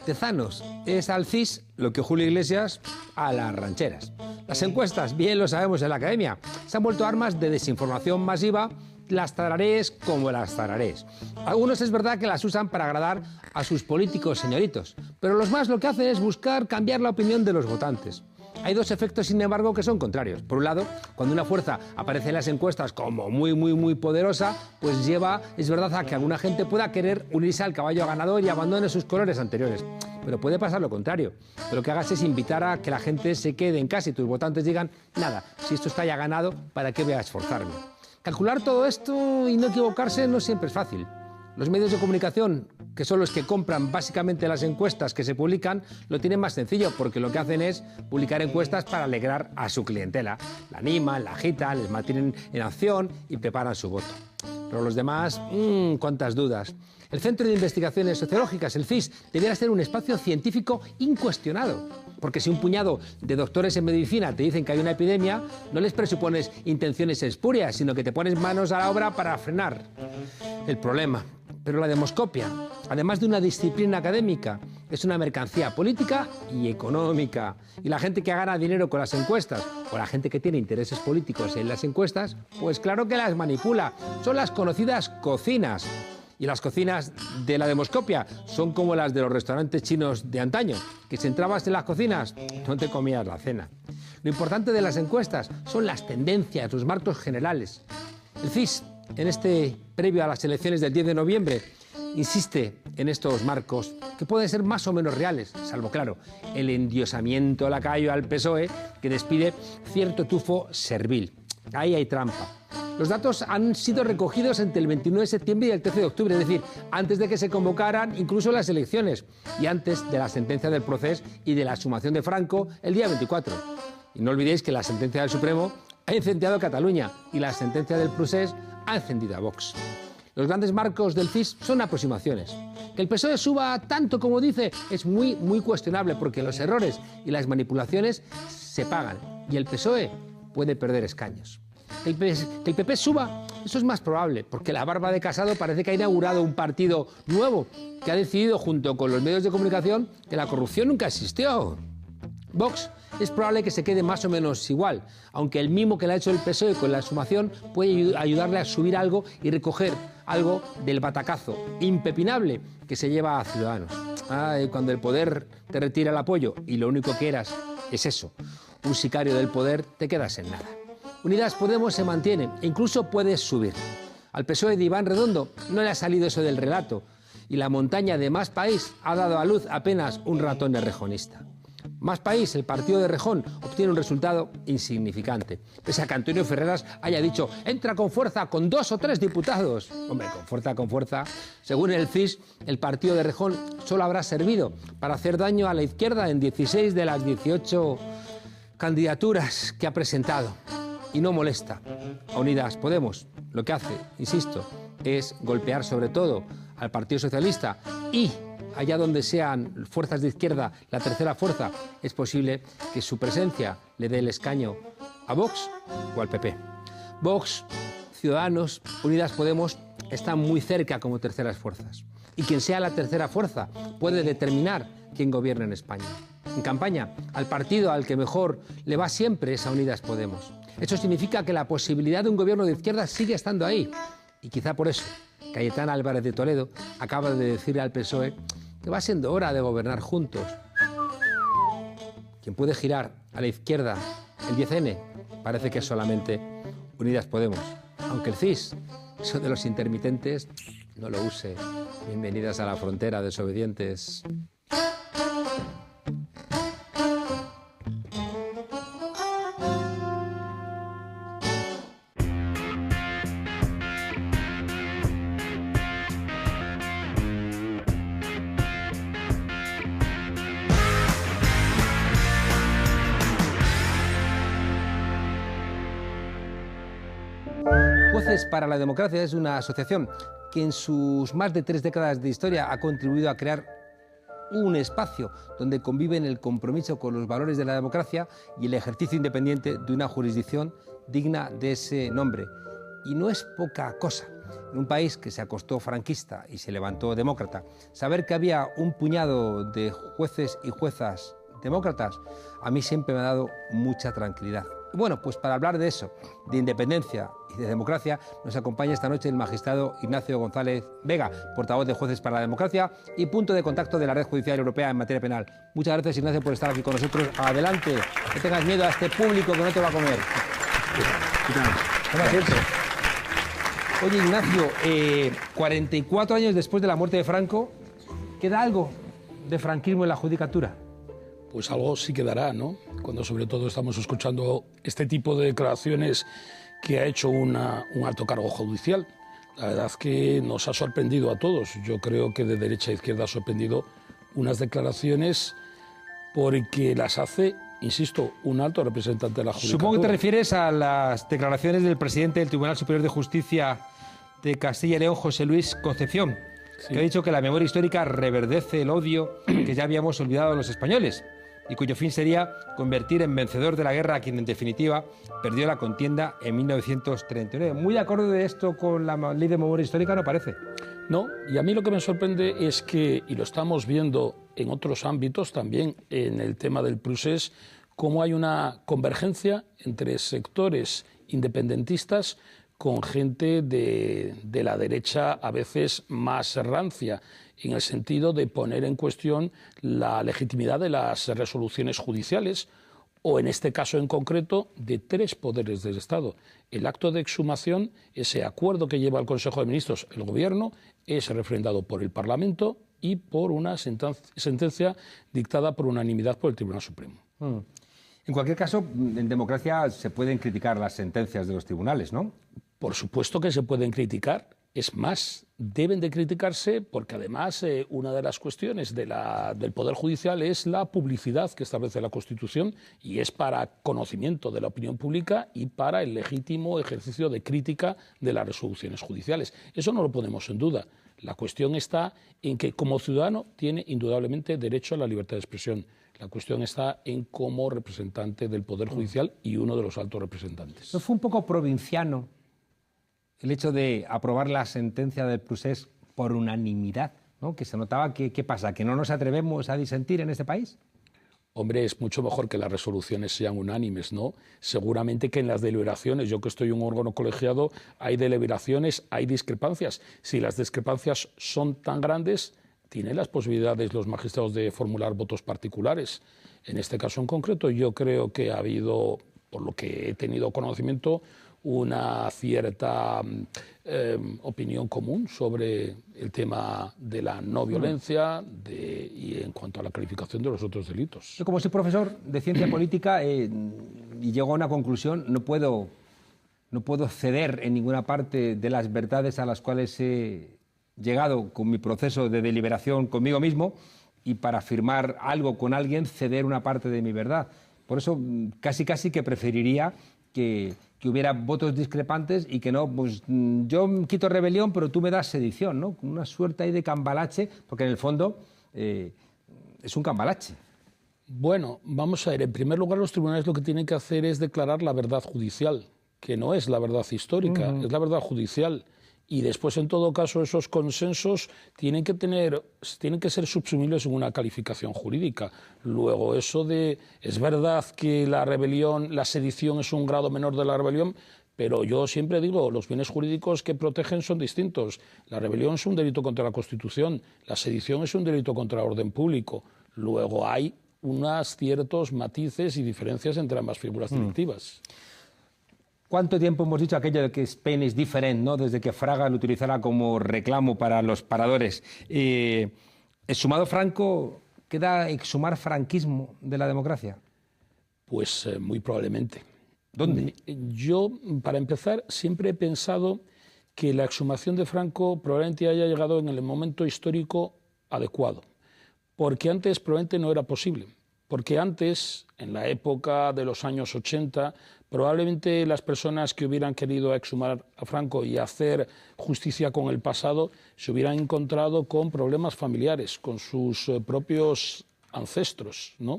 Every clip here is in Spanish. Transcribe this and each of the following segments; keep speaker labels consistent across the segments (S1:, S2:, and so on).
S1: Tezanos es al CIS lo que Julio Iglesias a las rancheras. Las encuestas, bien lo sabemos en la academia, se han vuelto armas de desinformación masiva, las tararés como las tararés. Algunos es verdad que las usan para agradar a sus políticos señoritos, pero los más lo que hacen es buscar cambiar la opinión de los votantes. Hay dos efectos, sin embargo, que son contrarios. Por un lado, cuando una fuerza aparece en las encuestas como muy poderosa, pues lleva, es verdad, a que alguna gente pueda querer unirse al caballo ganador y abandone sus colores anteriores. Pero puede pasar lo contrario. Lo que hagas es invitar a que la gente se quede en casa y tus votantes digan, nada, si esto está ya ganado, ¿para qué voy a esforzarme? Calcular todo esto y no equivocarse no siempre es fácil. Los medios de comunicación, que son los que compran básicamente las encuestas que se publican, lo tienen más sencillo, porque lo que hacen es publicar encuestas para alegrar a su clientela. La animan, la agitan, les mantienen en acción y preparan su voto. Pero los demás, cuántas dudas. El Centro de Investigaciones Sociológicas, el CIS, debiera ser un espacio científico incuestionado. Porque si un puñado de doctores en medicina te dicen que hay una epidemia, no les presupones intenciones espurias, sino que te pones manos a la obra para frenar el problema. Pero la demoscopia, además de una disciplina académica, es una mercancía política y económica. Y la gente que gana dinero con las encuestas, o la gente que tiene intereses políticos en las encuestas, pues claro que las manipula. Son las conocidas cocinas. Y las cocinas de la demoscopia son como las de los restaurantes chinos de antaño, que si entrabas en las cocinas no te comías la cena. Lo importante de las encuestas son las tendencias, los marcos generales. El CIS, previo a las elecciones del 10 de noviembre, insiste en estos marcos que pueden ser más o menos reales, salvo, claro, el endiosamiento lacayo al PSOE que despide cierto tufo servil. Ahí hay trampa. Los datos han sido recogidos entre el 29 de septiembre y el 13 de octubre, es decir, antes de que se convocaran incluso las elecciones y antes de la sentencia del Procés y de la exhumación de Franco el día 24. Y no olvidéis que la sentencia del Supremo ha incendiado a Cataluña y la sentencia del Procés ha encendido a Vox. Los grandes marcos del CIS son aproximaciones. Que el PSOE suba tanto como dice es muy cuestionable, porque los errores y las manipulaciones se pagan y el PSOE puede perder escaños. Que el PP suba, eso es más probable, porque la barba de Casado parece que ha inaugurado un partido nuevo que ha decidido, junto con los medios de comunicación, que la corrupción nunca existió. Vox es probable que se quede más o menos igual, aunque el mimo que le ha hecho el PSOE con la exhumación puede ayudarle a subir algo y recoger algo del batacazo impepinable que se lleva a Ciudadanos. Ay, cuando el poder te retira el apoyo y lo único que eras es eso, un sicario del poder, te quedas en nada. Unidas Podemos se mantiene e incluso puede subir. Al PSOE de Iván Redondo no le ha salido eso del relato y la montaña de Más País ha dado a luz apenas un ratón errejonista. Más País, el partido de Rejón, obtiene un resultado insignificante, pese a que Antonio Ferreras haya dicho entra con fuerza con 2 o 3 diputados. Hombre, con fuerza. Según el CIS, el partido de Rejón solo habrá servido para hacer daño a la izquierda en 16 de las 18 candidaturas que ha presentado. Y no molesta. A Unidas Podemos lo que hace, insisto, es golpear sobre todo al Partido Socialista y allá donde sean fuerzas de izquierda, la tercera fuerza, es posible que su presencia le dé el escaño a Vox o al PP. Vox, Ciudadanos, Unidas Podemos están muy cerca como terceras fuerzas. Y quien sea la tercera fuerza puede determinar quién gobierna en España. En campaña, al partido al que mejor le va siempre es a Unidas Podemos. Eso significa que la posibilidad de un gobierno de izquierda sigue estando ahí. Y quizá por eso, Cayetana Álvarez de Toledo acaba de decirle al PSOE que va siendo hora de gobernar juntos. Quien puede girar a la izquierda el 10N parece que es solamente Unidas Podemos. Aunque el CIS, eso de los intermitentes, no lo use. Bienvenidas a la frontera, desobedientes. Voces para la Democracia es una asociación que en sus más de 3 décadas de historia ha contribuido a crear un espacio donde conviven el compromiso con los valores de la democracia y el ejercicio independiente de una jurisdicción digna de ese nombre. Y no es poca cosa. en un país que se acostó franquista y se levantó demócrata, saber que había un puñado de jueces y juezas demócratas, a mí siempre me ha dado mucha tranquilidad. Y bueno, pues para hablar de eso, de independencia y de democracia, nos acompaña esta noche el magistrado Ignacio González Vega, portavoz de Jueces para la Democracia y punto de contacto de la Red Judicial Europea en materia penal. Muchas gracias, Ignacio, por estar aquí con nosotros. Adelante, no tengas miedo a este público que no te va a comer. Como siempre. Oye, Ignacio, 44 años después de la muerte de Franco, ¿queda algo de franquismo en la judicatura?
S2: Pues algo sí quedará, ¿no? Cuando sobre todo estamos escuchando este tipo de declaraciones que ha hecho un alto cargo judicial. La verdad es que nos ha sorprendido a todos. Yo creo que de derecha a izquierda ha sorprendido unas declaraciones porque las hace, insisto, un alto representante de la judicatura.
S1: Supongo que te refieres a las declaraciones del presidente del Tribunal Superior de Justicia de Castilla y León, José Luis Concepción, sí, que ha dicho que la memoria histórica reverdece el odio que ya habíamos olvidado los españoles y cuyo fin sería convertir en vencedor de la guerra a quien en definitiva perdió la contienda en 1939. Muy de acuerdo de esto con la ley de memoria histórica no parece.
S2: No, y a mí lo que me sorprende es que, y lo estamos viendo en otros ámbitos también, en el tema del procés, cómo hay una convergencia entre sectores independentistas con gente de la derecha a veces más rancia, en el sentido de poner en cuestión la legitimidad de las resoluciones judiciales o, en este caso en concreto, de tres poderes del Estado. El acto de exhumación, ese acuerdo que lleva el Consejo de Ministros, el Gobierno, es refrendado por el Parlamento y por una sentencia dictada por unanimidad por el Tribunal Supremo.
S1: En cualquier caso, en democracia se pueden criticar las sentencias de los tribunales, ¿no?
S2: Por supuesto que se pueden criticar. Es más, deben de criticarse porque además una de las cuestiones del Poder Judicial es la publicidad que establece la Constitución y es para conocimiento de la opinión pública y para el legítimo ejercicio de crítica de las resoluciones judiciales. Eso no lo ponemos en duda. La cuestión está en que como ciudadano tiene indudablemente derecho a la libertad de expresión. La cuestión está en como representante del Poder Judicial y uno de los altos representantes.
S1: ¿No fue un poco provinciano el hecho de aprobar la sentencia del procés por unanimidad, ¿no? Que se notaba que, ¿qué pasa? ¿Que no nos atrevemos a disentir en este país?
S2: Hombre, es mucho mejor que las resoluciones sean unánimes, ¿no? Seguramente que en las deliberaciones, yo que estoy en un órgano colegiado, hay deliberaciones, hay discrepancias. Si las discrepancias son tan grandes, tienen las posibilidades los magistrados de formular votos particulares. En este caso en concreto, yo creo que ha habido, por lo que he tenido conocimiento, una cierta opinión común sobre el tema de la no violencia y en cuanto a la calificación de los otros delitos.
S1: Yo, como soy profesor de ciencia política y llego a una conclusión, no puedo ceder en ninguna parte de las verdades a las cuales he llegado con mi proceso de deliberación conmigo mismo y para afirmar algo con alguien ceder una parte de mi verdad. Por eso casi que preferiría que hubiera votos discrepantes y que no, pues yo quito rebelión, pero tú me das sedición, ¿no? Con una suerte ahí de cambalache, porque en el fondo es un cambalache.
S2: Bueno, vamos a ver, en primer lugar los tribunales lo que tienen que hacer es declarar la verdad judicial, que no es la verdad histórica, es la verdad judicial. Y después, en todo caso, esos consensos tienen que ser subsumibles en una calificación jurídica. Luego, eso de... Es verdad que la rebelión, la sedición es un grado menor de la rebelión, pero yo siempre digo, los bienes jurídicos que protegen son distintos. La rebelión es un delito contra la Constitución, la sedición es un delito contra el orden público. Luego hay unos ciertos matices y diferencias entre ambas figuras delictivas.
S1: ¿Cuánto tiempo hemos dicho aquello de que Spain is different, ¿no? Desde que Fraga lo utilizara como reclamo para los paradores? ¿Exhumado Franco, queda exhumar franquismo de la democracia?
S2: Pues muy probablemente.
S1: ¿Dónde?
S2: Yo, para empezar, siempre he pensado que la exhumación de Franco probablemente haya llegado en el momento histórico adecuado, porque antes probablemente no era posible. Porque antes, en la época de los años 80, probablemente las personas que hubieran querido exhumar a Franco y hacer justicia con el pasado se hubieran encontrado con problemas familiares, con sus propios ancestros, ¿no?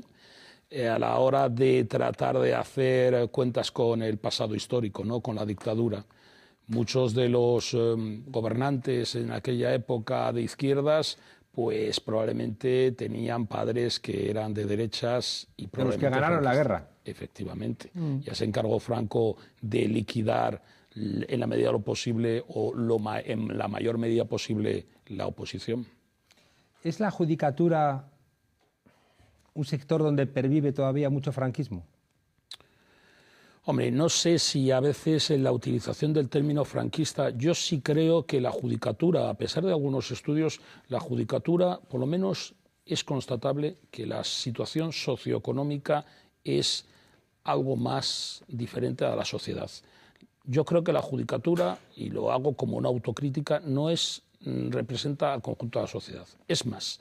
S2: A la hora de tratar de hacer cuentas con el pasado histórico, ¿no? Con la dictadura. muchos de los gobernantes en aquella época de izquierdas pues probablemente tenían padres que eran de derechas y
S1: de los que ganaron la guerra.
S2: Efectivamente. Ya se encargó Franco de liquidar en la medida de lo posible o en la mayor medida posible la oposición.
S1: ¿Es la judicatura un sector donde pervive todavía mucho franquismo?
S2: Hombre, no sé si a veces en la utilización del término franquista, yo sí creo que la judicatura, a pesar de algunos estudios, la judicatura, por lo menos es constatable que la situación socioeconómica es algo más diferente a la sociedad. Yo creo que la judicatura, y lo hago como una autocrítica, no representa al conjunto de la sociedad. Es más,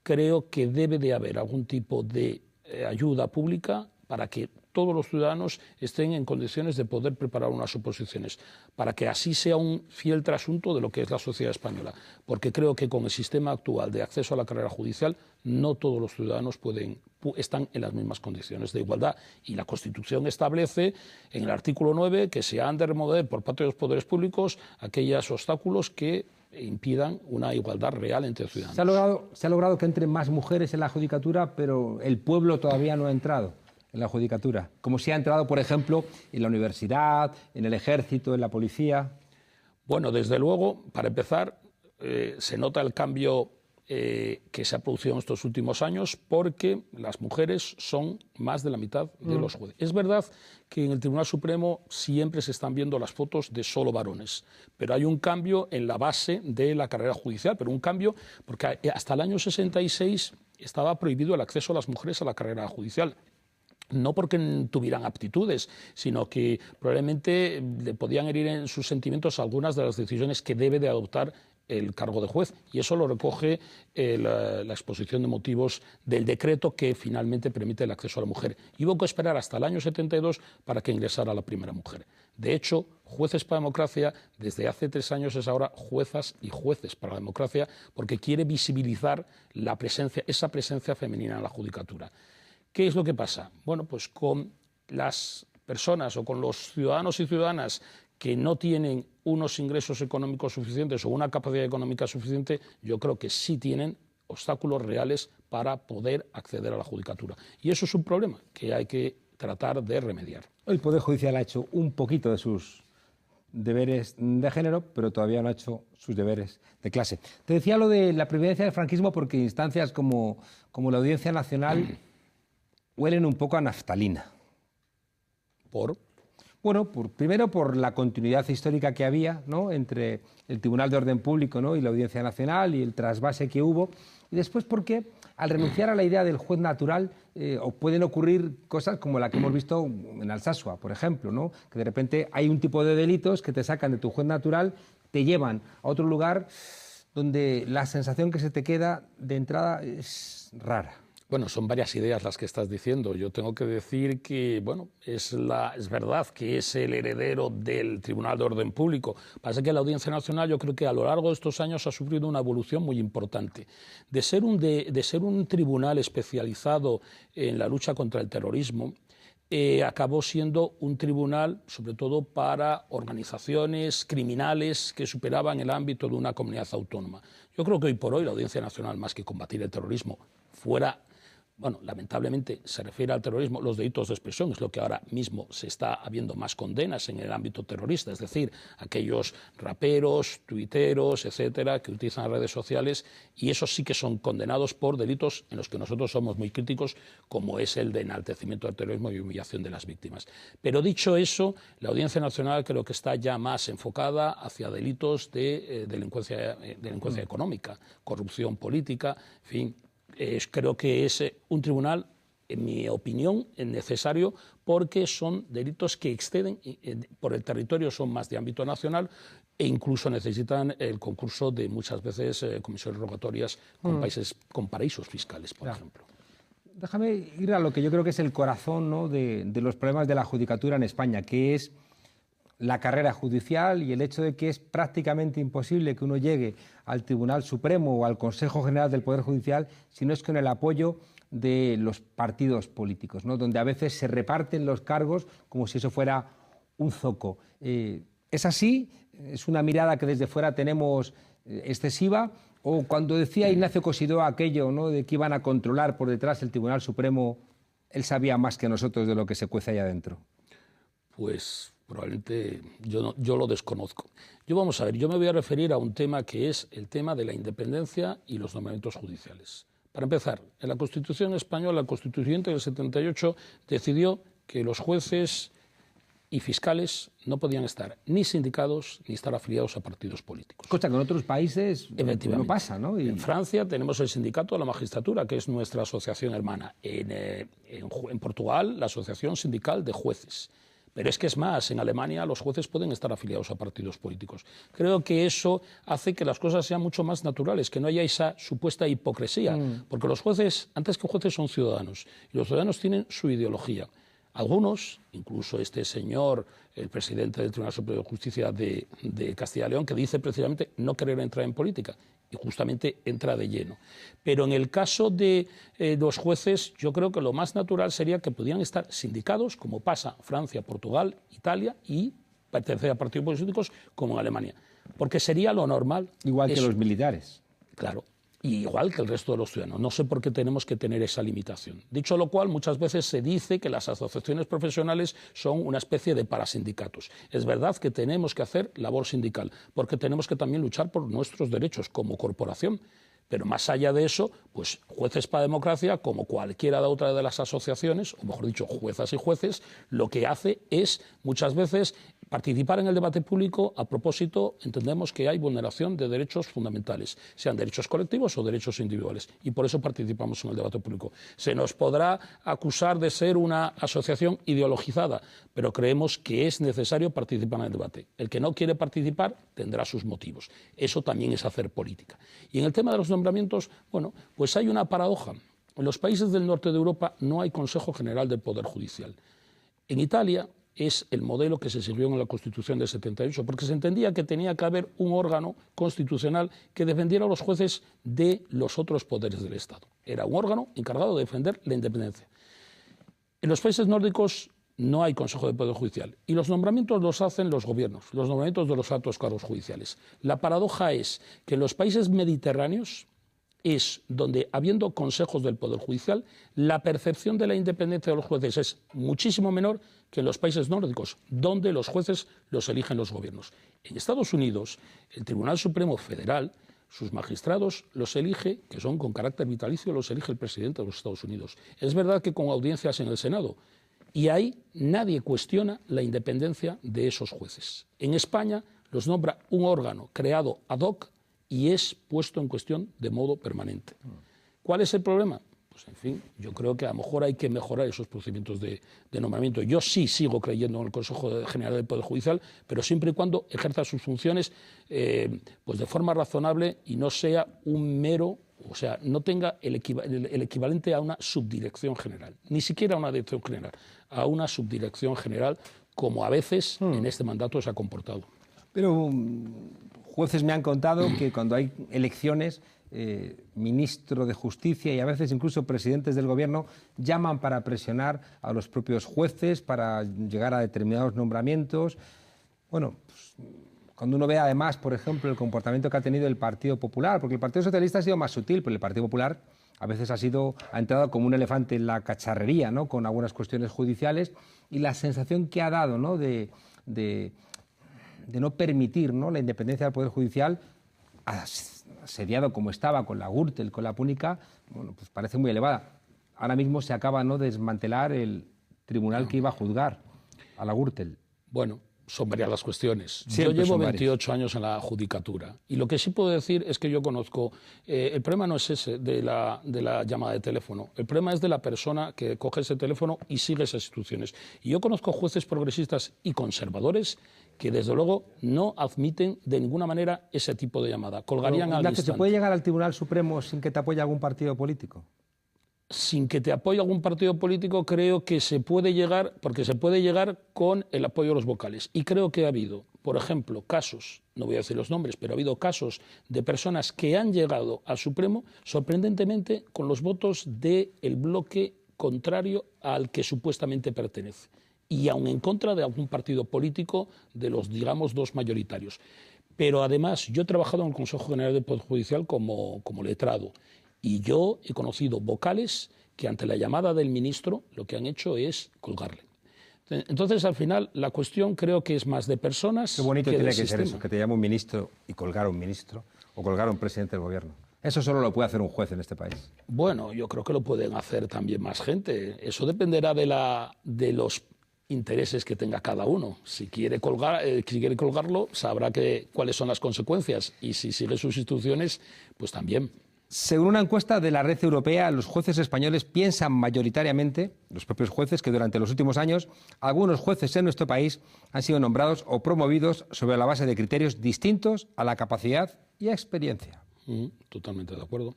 S2: creo que debe de haber algún tipo de ayuda pública para que todos los ciudadanos estén en condiciones de poder preparar unas oposiciones, para que así sea un fiel trasunto de lo que es la sociedad española. Porque creo que con el sistema actual de acceso a la carrera judicial, no todos los ciudadanos están en las mismas condiciones de igualdad. Y la Constitución establece en el artículo 9 que se han de remover por parte de los poderes públicos aquellos obstáculos que impidan una igualdad real entre ciudadanos.
S1: Se ha logrado que entren más mujeres en la judicatura, pero el pueblo todavía no ha entrado en la judicatura, como si ha entrado, por ejemplo, en la universidad, en el ejército, en la policía.
S2: Bueno, desde luego, para empezar, se nota el cambio que se ha producido en estos últimos años porque las mujeres son más de la mitad de los jueces. Es verdad que en el Tribunal Supremo siempre se están viendo las fotos de solo varones, pero hay un cambio en la base de la carrera judicial, pero un cambio porque hasta el año 66 estaba prohibido el acceso a las mujeres a la carrera judicial. No porque tuvieran aptitudes, sino que probablemente le podían herir en sus sentimientos algunas de las decisiones que debe de adoptar el cargo de juez. Y eso lo recoge la exposición de motivos del decreto que finalmente permite el acceso a la mujer. Y hubo que esperar hasta el año 72 para que ingresara la primera mujer. De hecho, Jueces para la Democracia, desde hace 3 años es ahora Juezas y Jueces para la Democracia, porque quiere visibilizar esa presencia femenina en la judicatura. ¿Qué es lo que pasa? Bueno, pues con las personas o con los ciudadanos y ciudadanas que no tienen unos ingresos económicos suficientes o una capacidad económica suficiente, yo creo que sí tienen obstáculos reales para poder acceder a la judicatura. Y eso es un problema que hay que tratar de remediar.
S1: El Poder Judicial ha hecho un poquito de sus deberes de género, pero todavía no ha hecho sus deberes de clase. Te decía lo de la previdencia del franquismo porque instancias como la Audiencia Nacional huelen un poco a naftalina.
S2: ¿Por?
S1: Bueno, primero por la continuidad histórica que había, ¿no?, entre el Tribunal de Orden Público, ¿no?, y la Audiencia Nacional y el trasvase que hubo. Y después porque al renunciar a la idea del juez natural pueden ocurrir cosas como la que hemos visto en Alsasua, por ejemplo, ¿no?, que de repente hay un tipo de delitos que te sacan de tu juez natural, te llevan a otro lugar donde la sensación que se te queda de entrada es rara.
S2: Bueno, son varias ideas las que estás diciendo. Yo tengo que decir que, bueno, es verdad que es el heredero del Tribunal de Orden Público. Pasa que la Audiencia Nacional yo creo que a lo largo de estos años ha sufrido una evolución muy importante. De ser un tribunal especializado en la lucha contra el terrorismo, acabó siendo un tribunal, sobre todo para organizaciones criminales que superaban el ámbito de una comunidad autónoma. Yo creo que hoy por hoy la Audiencia Nacional, más que combatir el terrorismo, bueno, lamentablemente se refiere al terrorismo, los delitos de expresión, es lo que ahora mismo se está habiendo más condenas en el ámbito terrorista, es decir, aquellos raperos, tuiteros, etcétera, que utilizan las redes sociales, y esos sí que son condenados por delitos en los que nosotros somos muy críticos, como es el de enaltecimiento del terrorismo y humillación de las víctimas. Pero dicho eso, la Audiencia Nacional creo que está ya más enfocada hacia delitos de delincuencia económica, corrupción política, en fin. Creo que es un tribunal, en mi opinión, necesario porque son delitos que exceden por el territorio, son más de ámbito nacional e incluso necesitan el concurso de muchas veces comisiones rogatorias con países con paraísos fiscales, por ejemplo.
S1: Déjame ir a lo que yo creo que es el corazón, ¿no?, de los problemas de la judicatura en España, que es la carrera judicial y el hecho de que es prácticamente imposible que uno llegue al Tribunal Supremo o al Consejo General del Poder Judicial si no es con el apoyo de los partidos políticos, ¿no?, donde a veces se reparten los cargos como si eso fuera un zoco. ¿Es así? ¿Es una mirada que desde fuera tenemos excesiva? ¿O cuando decía Ignacio Cosidó aquello, ¿no?, de que iban a controlar por detrás el Tribunal Supremo, él sabía más que nosotros de lo que se cuece ahí adentro?
S2: Pues probablemente yo lo desconozco. Vamos a ver, yo me voy a referir a un tema que es el tema de la independencia y los nombramientos judiciales. Para empezar, en la Constitución española, el Constituyente del 78 decidió que los jueces y fiscales no podían estar ni sindicados ni estar afiliados a partidos políticos.
S1: Cosa que en otros países no pasa, ¿no?
S2: En Francia tenemos el Sindicato de la Magistratura, que es nuestra asociación hermana. En Portugal, la Asociación Sindical de Jueces. Pero es que es más, en Alemania los jueces pueden estar afiliados a partidos políticos. Creo que eso hace que las cosas sean mucho más naturales, que no haya esa supuesta hipocresía, porque los jueces, antes que jueces, son ciudadanos, y los ciudadanos tienen su ideología. Algunos, incluso este señor, el presidente del Tribunal Supremo de Justicia de Castilla y León, que dice precisamente no querer entrar en política, y justamente entra de lleno. Pero en el caso de los jueces, yo creo que lo más natural sería que pudieran estar sindicados, como pasa en Francia, Portugal, Italia, y pertenecer a partidos políticos como en Alemania. Porque sería lo normal.
S1: Igual que los militares.
S2: Claro. Y igual que el resto de los ciudadanos. No sé por qué tenemos que tener esa limitación. Dicho lo cual, muchas veces se dice que las asociaciones profesionales son una especie de parasindicatos. Es verdad que tenemos que hacer labor sindical, porque tenemos que también luchar por nuestros derechos como corporación. Pero más allá de eso, pues Jueces para la Democracia, como cualquiera de otra de las asociaciones, o mejor dicho, juezas y jueces, lo que hace es muchas veces participar en el debate público. A propósito, entendemos que hay vulneración de derechos fundamentales, sean derechos colectivos o derechos individuales, y por eso participamos en el debate público. Se nos podrá acusar de ser una asociación ideologizada, pero creemos que es necesario participar en el debate. El que no quiere participar tendrá sus motivos. Eso también es hacer política. Y en el tema de los nombramientos, bueno, pues hay una paradoja. En los países del norte de Europa no hay Consejo General del Poder Judicial. En Italia es el modelo que se siguió en la Constitución del 78, porque se entendía que tenía que haber un órgano constitucional que defendiera a los jueces de los otros poderes del Estado. Era un órgano encargado de defender la independencia. En los países nórdicos no hay Consejo de Poder Judicial y los nombramientos los hacen los gobiernos, los nombramientos de los altos cargos judiciales. La paradoja es que en los países mediterráneos es donde, habiendo consejos del Poder Judicial, la percepción de la independencia de los jueces es muchísimo menor que en los países nórdicos, donde los jueces los eligen los gobiernos. En Estados Unidos, el Tribunal Supremo Federal, sus magistrados los elige, que son con carácter vitalicio, los elige el presidente de los Estados Unidos. Es verdad que con audiencias en el Senado, y ahí nadie cuestiona la independencia de esos jueces. En España los nombra un órgano creado ad hoc y es puesto en cuestión de modo permanente. ¿Cuál es el problema? Pues en fin, yo creo que a lo mejor hay que mejorar esos procedimientos de nombramiento. Yo sí sigo creyendo en el Consejo General del Poder Judicial, pero siempre y cuando ejerza sus funciones pues de forma razonable y no sea un mero, o sea, no tenga el equivalente a una subdirección general, ni siquiera a una dirección general, a una subdirección general, como a veces en este mandato se ha comportado.
S1: Pero jueces me han contado que cuando hay elecciones, ministro de Justicia y a veces incluso presidentes del gobierno llaman para presionar a los propios jueces para llegar a determinados nombramientos. Bueno, pues, cuando uno ve además, por ejemplo, el comportamiento que ha tenido el Partido Popular, porque el Partido Socialista ha sido más sutil, pero el Partido Popular a veces ha entrado como un elefante en la cacharrería, ¿no?, con algunas cuestiones judiciales, y la sensación que ha dado, ¿no?, de no permitir, ¿no?, la independencia del Poder Judicial, asediado como estaba con la Gürtel, con la Púnica, bueno, pues parece muy elevada. Ahora mismo se acaba, ¿no?, de desmantelar el tribunal que iba a juzgar a la Gürtel.
S2: Bueno, son varias las cuestiones.
S1: Siempre
S2: yo llevo 28 años en la judicatura y lo que sí puedo decir es que yo conozco, el problema no es ese de la llamada de teléfono, el problema es de la persona que coge ese teléfono y sigue esas instrucciones. Y yo conozco jueces progresistas y conservadores que desde luego no admiten de ninguna manera ese tipo de llamada. Colgarían al instante.
S1: ¿Se puede llegar al Tribunal Supremo sin que te apoye algún partido político?
S2: Sin que te apoye algún partido político, creo que se puede llegar, porque se puede llegar con el apoyo de los vocales. Y creo que ha habido, por ejemplo, casos, no voy a decir los nombres, pero ha habido casos de personas que han llegado al Supremo, sorprendentemente, con los votos del bloque contrario al que supuestamente pertenece. y aun en contra de algún partido político de los, digamos, dos mayoritarios. Pero además, yo he trabajado en el Consejo General del Poder Judicial como letrado y yo he conocido vocales que ante la llamada del ministro lo que han hecho es colgarle. Entonces, al final, la cuestión creo que es más de personas.
S1: Qué bonito
S2: que
S1: tiene
S2: del
S1: que ser
S2: sistema.
S1: eso, que te llame un ministro y colgar a un ministro o colgar a un presidente del gobierno. Eso solo lo puede hacer un juez en este país.
S2: Bueno, yo creo que lo pueden hacer también más gente. Eso dependerá de los intereses que tenga cada uno. Si quiere colgarlo, sabrá cuáles son las consecuencias. Y si sigue sus instrucciones, pues también.
S1: Según una encuesta de la Red Europea, los jueces españoles piensan mayoritariamente, los propios jueces, que durante los últimos años algunos jueces en nuestro país han sido nombrados o promovidos sobre la base de criterios distintos a la capacidad y experiencia.
S2: Totalmente de acuerdo.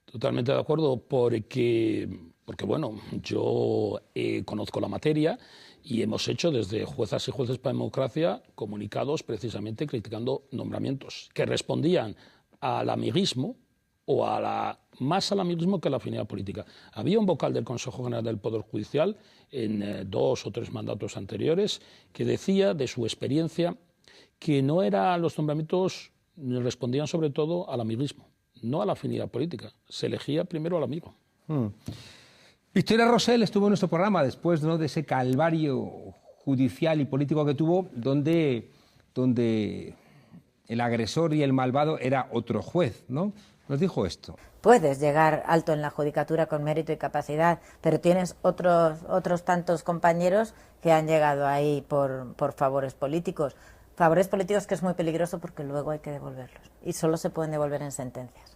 S2: Totalmente de acuerdo porque bueno, yo conozco la materia y hemos hecho desde Juezas y Jueces para la Democracia comunicados precisamente criticando nombramientos que respondían al amiguismo o más al amiguismo que a la afinidad política. Había un vocal del Consejo General del Poder Judicial en 2 o 3 mandatos anteriores que decía de su experiencia que no eran los nombramientos, respondían sobre todo al amiguismo, no a la afinidad política. Se elegía primero al amigo.
S1: Victoria Rosell estuvo en nuestro programa después, ¿no?, de ese calvario judicial y político que tuvo, donde el agresor y el malvado era otro juez, ¿no? Nos dijo esto.
S3: Puedes llegar alto en la judicatura con mérito y capacidad, pero tienes otros tantos compañeros que han llegado ahí por favores políticos. Favores políticos que es muy peligroso porque luego hay que devolverlos. Y solo se pueden devolver en sentencias.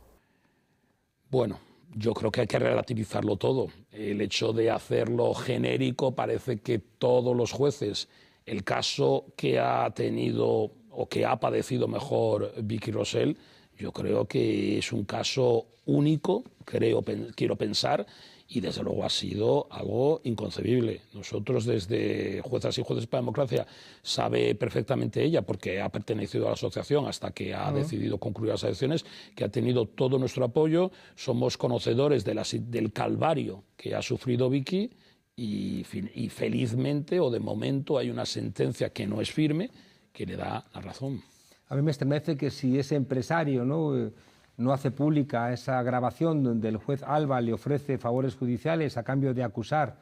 S2: Bueno, yo creo que hay que relativizarlo todo. El hecho de hacerlo genérico parece que todos los jueces, el caso que ha tenido o que ha padecido mejor Vicky Rosell, yo creo que es un caso único, quiero pensar, y desde luego ha sido algo inconcebible. Nosotros desde Juezas y Jueces para la Democracia, sabe perfectamente ella, porque ha pertenecido a la asociación hasta que ha decidido concluir las elecciones, que ha tenido todo nuestro apoyo, somos conocedores del calvario que ha sufrido Vicky y felizmente o de momento hay una sentencia que no es firme que le da la razón.
S1: A mí me estremece que si ese empresario no hace pública esa grabación donde el juez Alba le ofrece favores judiciales a cambio de acusar,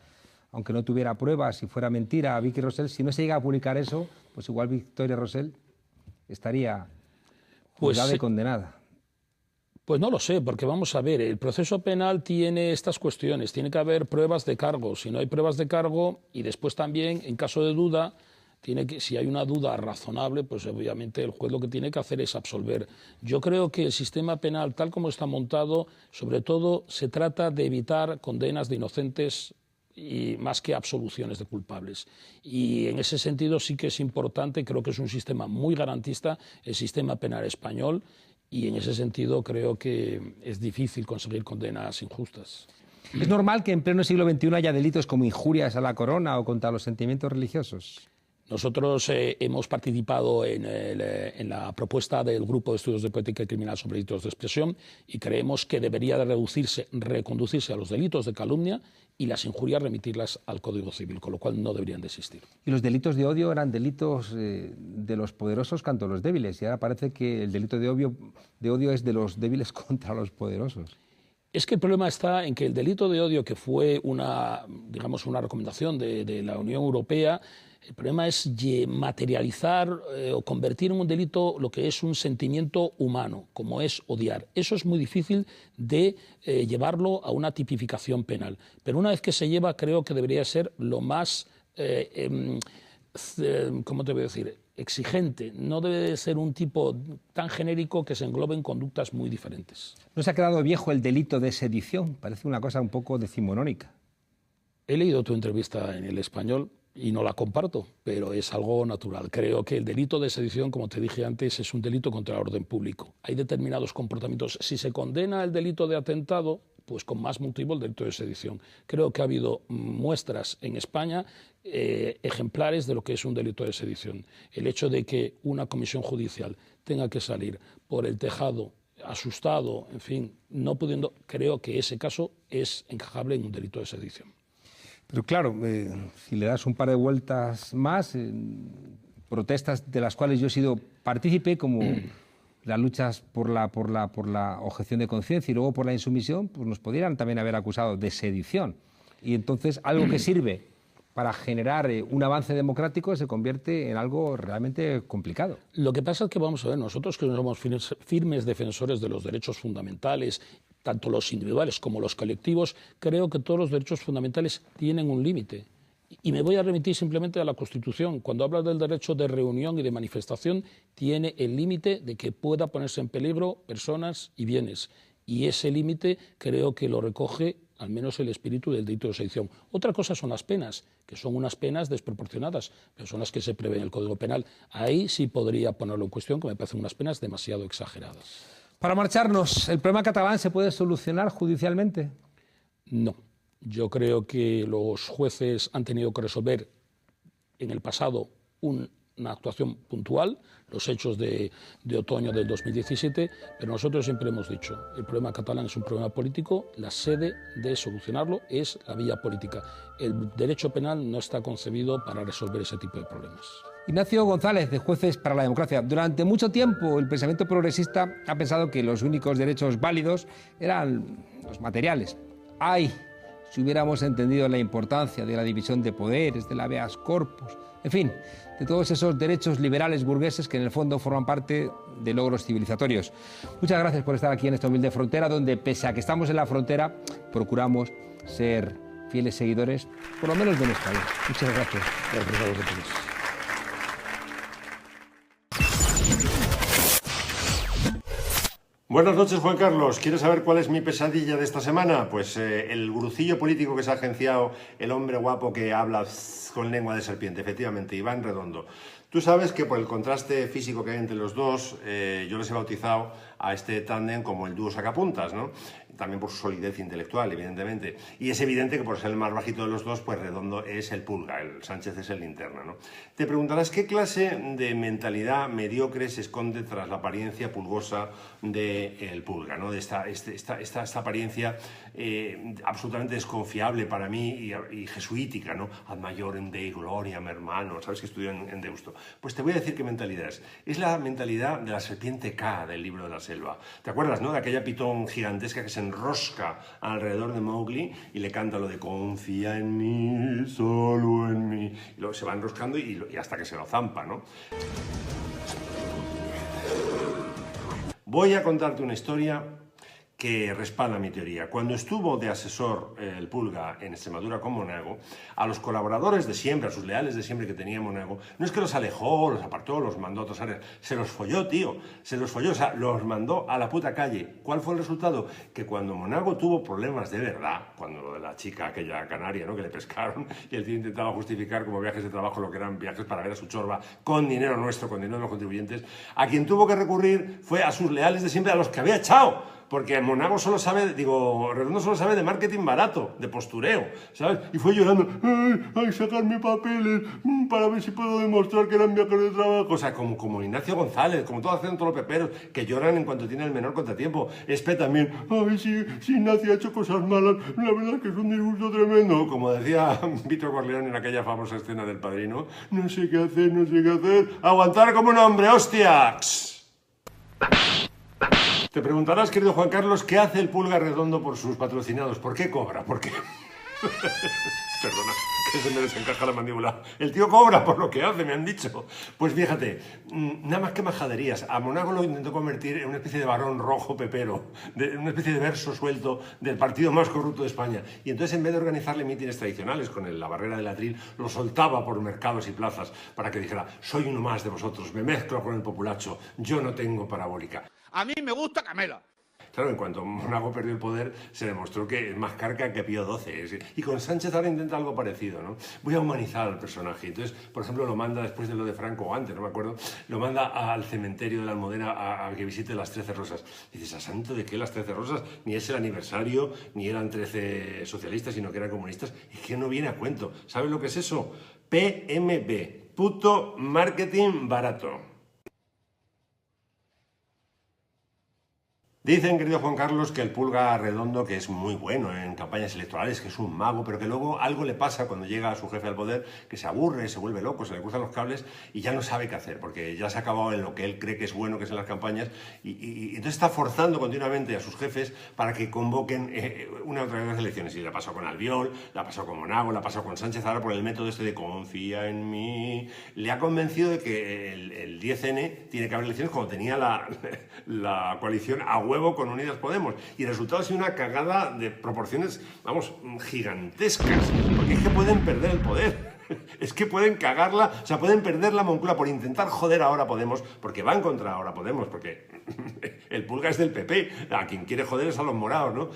S1: aunque no tuviera pruebas y fuera mentira, a Vicky Rosell, si no se llega a publicar eso, pues igual Victoria Rosell estaría juzgada y condenada.
S2: Pues no lo sé, porque vamos a ver, el proceso penal tiene estas cuestiones, tiene que haber pruebas de cargo. Si no hay pruebas de cargo y después también, en caso de duda, si hay una duda razonable, pues obviamente el juez lo que tiene que hacer es absolver. Yo creo que el sistema penal, tal como está montado, sobre todo se trata de evitar condenas de inocentes y más que absoluciones de culpables. Y en ese sentido sí que es importante, creo que es un sistema muy garantista, el sistema penal español, y en ese sentido creo que es difícil conseguir condenas injustas.
S1: ¿Es normal que en pleno siglo XXI haya delitos como injurias a la corona o contra los sentimientos religiosos?
S2: Nosotros hemos participado en la propuesta del Grupo de Estudios de Política y Criminal sobre delitos de expresión y creemos que debería de reconducirse a los delitos de calumnia y las injurias remitirlas al Código Civil, con lo cual no deberían de existir.
S1: Y los delitos de odio eran delitos de los poderosos contra los débiles, y ahora parece que el delito de odio es de los débiles contra los poderosos.
S2: Es que el problema está en que el delito de odio, que fue una recomendación de la Unión Europea, el problema es materializar o convertir en un delito lo que es un sentimiento humano, como es odiar. Eso es muy difícil de llevarlo a una tipificación penal. Pero una vez que se lleva, creo que debería ser lo más, ¿cómo te voy a decir?, exigente. No debe de ser un tipo tan genérico que se engloben conductas muy diferentes.
S1: ¿No se ha quedado viejo el delito de sedición? Parece una cosa un poco decimonónica.
S2: He leído tu entrevista en El Español y no la comparto, pero es algo natural. Creo que el delito de sedición, como te dije antes, es un delito contra el orden público. Hay determinados comportamientos. Si se condena el delito de atentado, pues con más motivo el delito de sedición. Creo que ha habido muestras en España ejemplares de lo que es un delito de sedición. El hecho de que una comisión judicial tenga que salir por el tejado asustado, en fin, no pudiendo, creo que ese caso es encajable en un delito de sedición.
S1: Pero claro, si le das un par de vueltas más, protestas de las cuales yo he sido partícipe, como las luchas por la objeción de conciencia y luego por la insumisión, pues nos podrían también haber acusado de sedición. Y entonces algo que sirve para generar un avance democrático se convierte en algo realmente complicado.
S2: Lo que pasa es que, vamos a ver, nosotros que somos firmes defensores de los derechos fundamentales, tanto los individuales como los colectivos, creo que todos los derechos fundamentales tienen un límite. Y me voy a remitir simplemente a la Constitución. Cuando habla del derecho de reunión y de manifestación, tiene el límite de que pueda ponerse en peligro personas y bienes. Y ese límite creo que lo recoge al menos el espíritu del delito de sedición. Otra cosa son las penas, que son unas penas desproporcionadas, pero son las que se prevén en el Código Penal. Ahí sí podría ponerlo en cuestión, que me parecen unas penas demasiado exageradas.
S1: Para marcharnos, ¿el problema catalán se puede solucionar judicialmente?
S2: No. Yo creo que los jueces han tenido que resolver en el pasado una actuación puntual, los hechos de otoño del 2017, pero nosotros siempre hemos dicho, el problema catalán es un problema político, la sede de solucionarlo es la vía política. El derecho penal no está concebido para resolver ese tipo de problemas.
S1: Ignacio González, de Jueces para la Democracia. Durante mucho tiempo el pensamiento progresista ha pensado que los únicos derechos válidos eran los materiales. ¡Ay! Si hubiéramos entendido la importancia de la división de poderes, del habeas corpus, en fin, de todos esos derechos liberales burgueses que en el fondo forman parte de logros civilizatorios. Muchas gracias por estar aquí en esta humilde frontera, donde pese a que estamos en la frontera, procuramos ser fieles seguidores, por lo menos de nuestra vida. Muchas gracias.
S2: Gracias a vosotros.
S4: Buenas noches, Juan Carlos. ¿Quieres saber cuál es mi pesadilla de esta semana? Pues el gurucillo político que se ha agenciado, el hombre guapo que habla con lengua de serpiente, efectivamente, Iván Redondo. Tú sabes que por el contraste físico que hay entre los dos, yo les he bautizado a este tándem como el dúo sacapuntas, ¿no? También por su solidez intelectual, evidentemente. Y es evidente que por ser el más bajito de los dos, pues Redondo es el pulga, el Sánchez es el linterna, ¿no? Te preguntarás qué clase de mentalidad mediocre se esconde tras la apariencia pulgosa del pulga, ¿no? De esta apariencia absolutamente desconfiable para mí y jesuítica, ¿no? Ad maiorem Dei gloriam, hermano, ¿sabes que estudió en Deusto? Pues te voy a decir qué mentalidad es. Es la mentalidad de la serpiente K del libro de la selva. ¿Te acuerdas, no? De aquella pitón gigantesca que se enrosca alrededor de Mowgli y le canta lo de confía en mí, solo en mí. Y luego se va enroscando y hasta que se lo zampa, ¿no? Voy a contarte una historia que respalda mi teoría. Cuando estuvo de asesor el Pulga en Extremadura con Monago, a los colaboradores de siempre, a sus leales de siempre que tenía Monago, no es que los alejó, los apartó, los mandó a otras áreas, se los folló, tío, se los folló, o sea, los mandó a la puta calle. ¿Cuál fue el resultado? Que cuando Monago tuvo problemas de verdad, cuando la chica aquella canaria, ¿no?, que le pescaron y el tío intentaba justificar como viajes de trabajo lo que eran viajes para ver a su chorba con dinero nuestro, con dinero de los contribuyentes, a quien tuvo que recurrir fue a sus leales de siempre, a los que había echado. Porque Monago solo sabe, Redondo solo sabe de marketing barato, de postureo, ¿sabes? Y fue llorando, ay, sacarme papeles para ver si puedo demostrar que eran viajeros de trabajo. O sea, como Ignacio González, como todos hacen todos los peperos, que lloran en cuanto tienen el menor contratiempo. Espe también, ay, si Ignacio ha hecho cosas malas, la verdad es que es un disgusto tremendo. Como decía Vito Corleone en aquella famosa escena del Padrino, no sé qué hacer, aguantar como un hombre, hostia. Te preguntarás, querido Juan Carlos, ¿qué hace el Pulga Redondo por sus patrocinados? ¿Por qué cobra? ¿Por qué? Perdona, que se me desencaja la mandíbula. El tío cobra por lo que hace, me han dicho. Pues fíjate, nada más que majaderías. A Monago lo intentó convertir en una especie de varón rojo pepero, una especie de verso suelto del partido más corrupto de España. Y entonces, en vez de organizarle mítines tradicionales con la barrera del atril, lo soltaba por mercados y plazas para que dijera, soy uno más de vosotros, me mezclo con el populacho, yo no tengo parabólica.
S5: A mí me gusta Camela.
S4: Claro, en cuanto Monago perdió el poder, se demostró que es más carca que Pío XII. Y con Sánchez ahora intenta algo parecido, ¿no? Voy a humanizar al personaje. Entonces, por ejemplo, lo manda después de lo de Franco, o antes, no me acuerdo, lo manda al cementerio de la Almudena a que visite las 13 Rosas. Y dices, ¿a santo de qué las 13 Rosas? Ni es el aniversario, ni eran 13 socialistas, sino que eran comunistas. Es que no viene a cuento. ¿Sabes lo que es eso? PMB, puto marketing barato. Dicen, querido Juan Carlos, que el Pulga Redondo, que es muy bueno en campañas electorales, que es un mago, pero que luego algo le pasa cuando llega a su jefe al poder, que se aburre, se vuelve loco, se le cruzan los cables y ya no sabe qué hacer, porque ya se ha acabado en lo que él cree que es bueno, que es en las campañas, y entonces está forzando continuamente a sus jefes para que convoquen una otra vez las elecciones. Y la pasó con Albiol, la pasó con Monago, la pasó con Sánchez, ahora por el método este de confía en mí. Le ha convencido de que el 10N tiene que haber elecciones como tenía la coalición a huevo con Unidas Podemos, y el resultado ha sido una cagada de proporciones, vamos, gigantescas, porque es que pueden perder el poder. Es que pueden cagarla, o sea, pueden perder la Moncloa por intentar joder ahora a Podemos, porque van contra ahora Podemos, porque el Pulga es del PP, a quien quiere joder es a los morados, ¿no?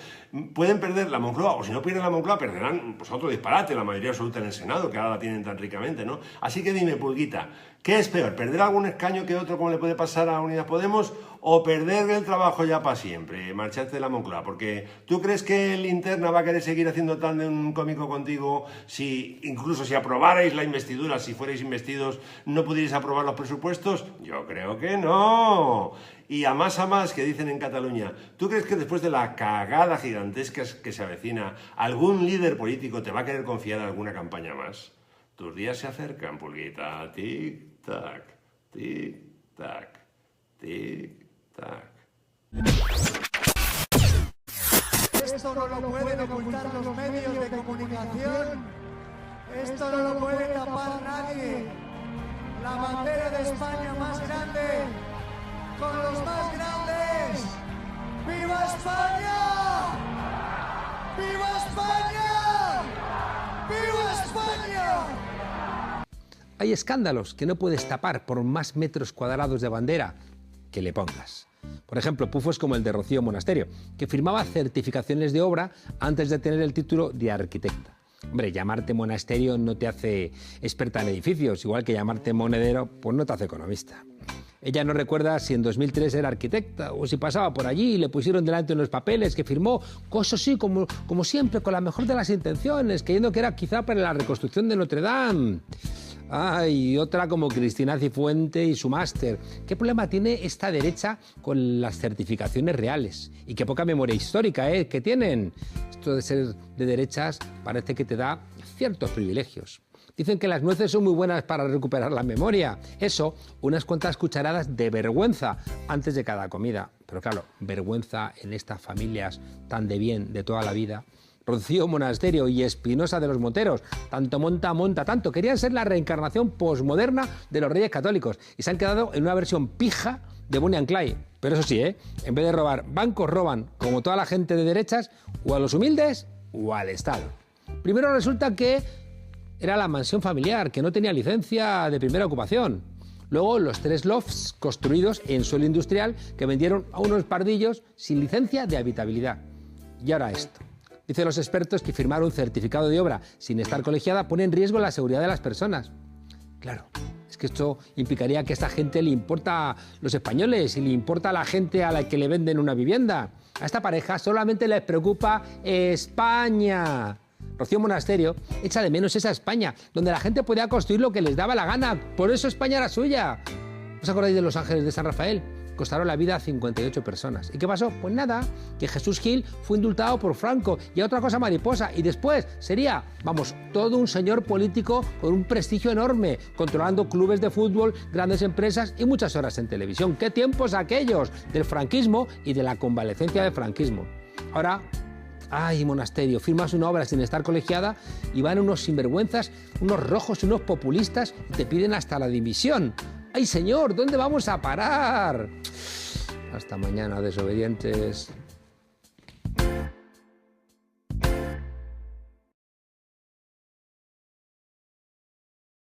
S4: Pueden perder la Moncloa, o si no pierden la Moncloa, perderán pues, otro disparate, la mayoría absoluta en el Senado, que ahora la tienen tan ricamente, ¿no? Así que dime, Pulguita, ¿qué es peor? ¿Perder algún escaño que otro, como le puede pasar a Unidas Podemos, o perder el trabajo ya para siempre, marcharte de la Moncloa? Porque ¿tú crees que el Linterna va a querer seguir haciendo tándem cómico contigo si, incluso si aprobarais la investidura, si fuerais investidos, no pudierais aprobar los presupuestos? Yo creo que no. Y a más, que dicen en Cataluña, ¿tú crees que después de la cagada gigantesca que se avecina, algún líder político te va a querer confiar en alguna campaña más? Tus días se acercan, Pulguita. Tic-tac, tic-tac, tic-tac.
S5: Esto no lo pueden ocultar los medios de comunicación. Esto no lo puede tapar nadie. La bandera de España más grande, con los más grandes. ¡Viva España! ¡Viva España! ¡Viva España!
S1: Hay escándalos que no puedes tapar por más metros cuadrados de bandera que le pongas. Por ejemplo, pufos como el de Rocío Monasterio, que firmaba certificaciones de obra antes de tener el título de arquitecta. Hombre, llamarte monasterio no te hace experta en edificios, igual que llamarte monedero, pues no te hace economista. Ella no recuerda si en 2003 era arquitecta o si pasaba por allí y le pusieron delante unos papeles que firmó, cosas así como siempre, con la mejor de las intenciones, creyendo que era quizá para la reconstrucción de Notre Dame. Y otra como Cristina Cifuente y su máster. ¿Qué problema tiene esta derecha con las certificaciones reales? Y qué poca memoria histórica, que tienen. Esto de ser de derechas parece que te da ciertos privilegios. Dicen que las nueces son muy buenas para recuperar la memoria. Eso, unas cuantas cucharadas de vergüenza antes de cada comida. Pero claro, vergüenza en estas familias tan de bien de toda la vida. Rocío Monasterio y Espinosa de los Monteros, tanto monta, tanto. Querían ser la reencarnación posmoderna de los Reyes Católicos y se han quedado en una versión pija de Bonnie and Clyde. Pero eso sí, en vez de robar bancos, roban, como toda la gente de derechas, o a los humildes o al Estado. Primero resulta que era la mansión familiar, que no tenía licencia de primera ocupación. Luego los 3 lofts construidos en suelo industrial que vendieron a unos pardillos sin licencia de habitabilidad. Y ahora esto. Dicen los expertos que firmar un certificado de obra sin estar colegiada pone en riesgo la seguridad de las personas. Claro, es que esto implicaría que a esta gente le importa a los españoles y le importa a la gente a la que le venden una vivienda. A esta pareja solamente les preocupa España. Rocío Monasterio echa de menos esa España, donde la gente podía construir lo que les daba la gana. Por eso España era suya. ¿Os acordáis de los Ángeles de San Rafael? Costaron la vida a 58 personas. ¿Y qué pasó? Pues nada, que Jesús Gil fue indultado por Franco y a otra cosa mariposa. Y después sería, todo un señor político con un prestigio enorme, controlando clubes de fútbol, grandes empresas y muchas horas en televisión. ¡Qué tiempos aquellos del franquismo y de la convalecencia del franquismo! Ahora, Monasterio, firmas una obra sin estar colegiada y van unos sinvergüenzas, unos rojos, unos populistas y te piden hasta la dimisión. ¡Ay, señor! ¿Dónde vamos a parar? Hasta mañana, desobedientes.